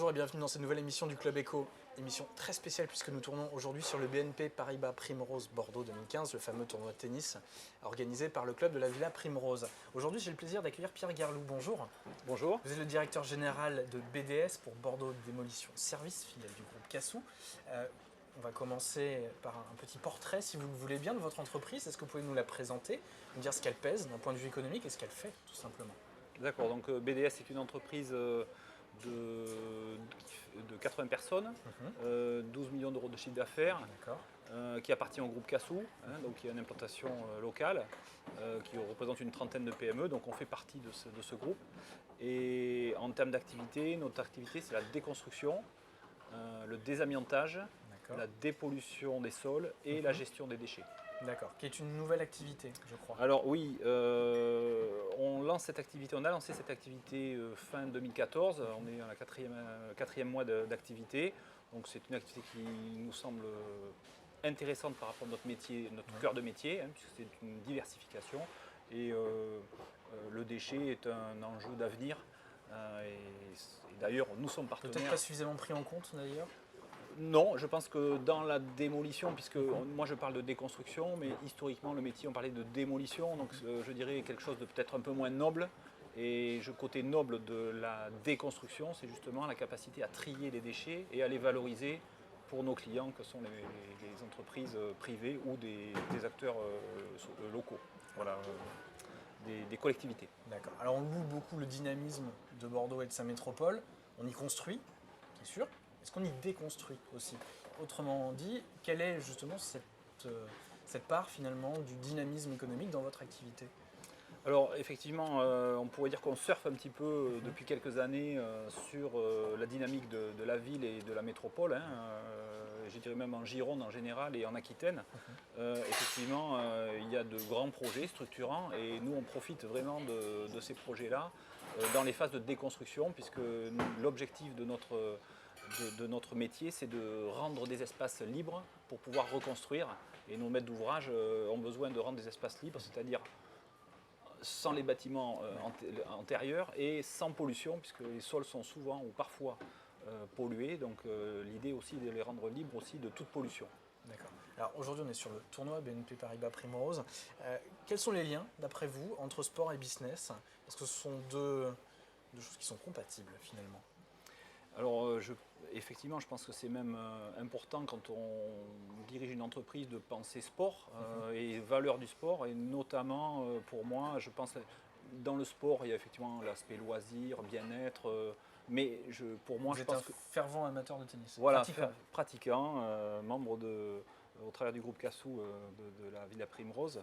Bonjour et bienvenue dans cette nouvelle émission du Club Éco. Émission très spéciale puisque nous tournons aujourd'hui sur le BNP Paribas Primrose Bordeaux 2015, le fameux tournoi de tennis organisé par le club de la Villa Primrose. Aujourd'hui, j'ai le plaisir d'accueillir Pierre Garlou. Bonjour. Bonjour. Vous êtes le directeur général de BDS pour Bordeaux Démolition Service, filiale du groupe Cassou. On va commencer par un petit portrait, si vous le voulez bien, de votre entreprise. Est-ce que vous pouvez nous la présenter, nous dire ce qu'elle pèse d'un point de vue économique et ce qu'elle fait, tout simplement? D'accord, donc BDS est une entreprise de 80 personnes, 12 millions d'euros de chiffre d'affaires, qui appartient au groupe Cassou, donc qui a une implantation locale, qui représente une trentaine de PME, donc on fait partie de ce groupe. Et en termes d'activité, notre activité c'est la déconstruction, le désamiantage, la dépollution des sols et la gestion des déchets. D'accord, qui est une nouvelle activité, je crois. Alors oui, on a lancé cette activité fin 2014, on est dans la quatrième mois d'activité, donc c'est une activité qui nous semble intéressante par rapport à notre métier, notre cœur de métier, puisque c'est une diversification et le déchet est un enjeu d'avenir et d'ailleurs nous sommes partenaires. Peut-être pas suffisamment pris en compte d'ailleurs. Non, je pense que dans la démolition, puisque moi je parle de déconstruction, mais historiquement le métier on parlait de démolition, donc je dirais quelque chose de peut-être un peu moins noble. Et le côté noble de la déconstruction, c'est justement la capacité à trier les déchets et à les valoriser pour nos clients que sont les entreprises privées ou des acteurs locaux, voilà, des collectivités. D'accord. Alors on loue beaucoup le dynamisme de Bordeaux et de sa métropole, on y construit, c'est sûr. Est-ce qu'on y déconstruit aussi? Autrement dit, quelle est justement cette part finalement du dynamisme économique dans votre activité? Alors effectivement, on pourrait dire qu'on surfe un petit peu depuis quelques années sur la dynamique de la ville et de la métropole, je dirais même en Gironde en général et en Aquitaine. Effectivement, il y a de grands projets structurants et nous on profite vraiment de ces projets-là dans les phases de déconstruction, puisque l'objectif de notre métier, c'est de rendre des espaces libres pour pouvoir reconstruire. Et nos maîtres d'ouvrage ont besoin de rendre des espaces libres, c'est-à-dire sans les bâtiments antérieurs et sans pollution, puisque les sols sont souvent ou parfois pollués. Donc l'idée aussi de les rendre libres aussi de toute pollution. D'accord. Alors aujourd'hui on est sur le tournoi BNP Paribas Primrose. Quels sont les liens d'après vous entre sport et business? Est-ce que ce sont deux choses qui sont compatibles finalement? Alors effectivement, je pense que c'est même important quand on dirige une entreprise de penser sport et valeurs du sport, et notamment pour moi, je pense dans le sport, il y a effectivement l'aspect loisir, bien-être, mais pour moi, je pense que... Vous êtes un fervent amateur de tennis. Voilà, pratiquant, membre au travers du groupe Cassou de la Villa Primrose,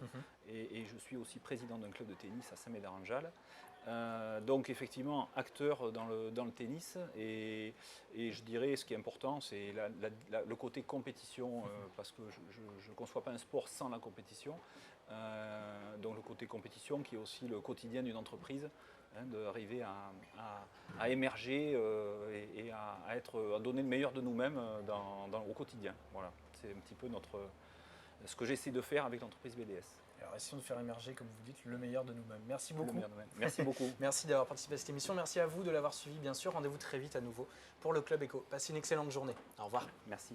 et je suis aussi président d'un club de tennis à Saint-Médard-en-Jalles. Donc effectivement acteur dans le tennis, et je dirais ce qui est important c'est le côté compétition, parce que je ne conçois pas un sport sans la compétition, donc le côté compétition qui est aussi le quotidien d'une entreprise, d'arriver à émerger et à donner le meilleur de nous-mêmes au quotidien. Voilà, c'est un petit peu ce que j'essaie de faire avec l'entreprise BDS. Alors essayons de faire émerger, comme vous dites, le meilleur de nous-mêmes. Merci beaucoup. Merci beaucoup. Merci d'avoir participé à cette émission. Merci à vous de l'avoir suivi, bien sûr. Rendez-vous très vite à nouveau pour le Club Éco. Passez une excellente journée. Au revoir. Merci.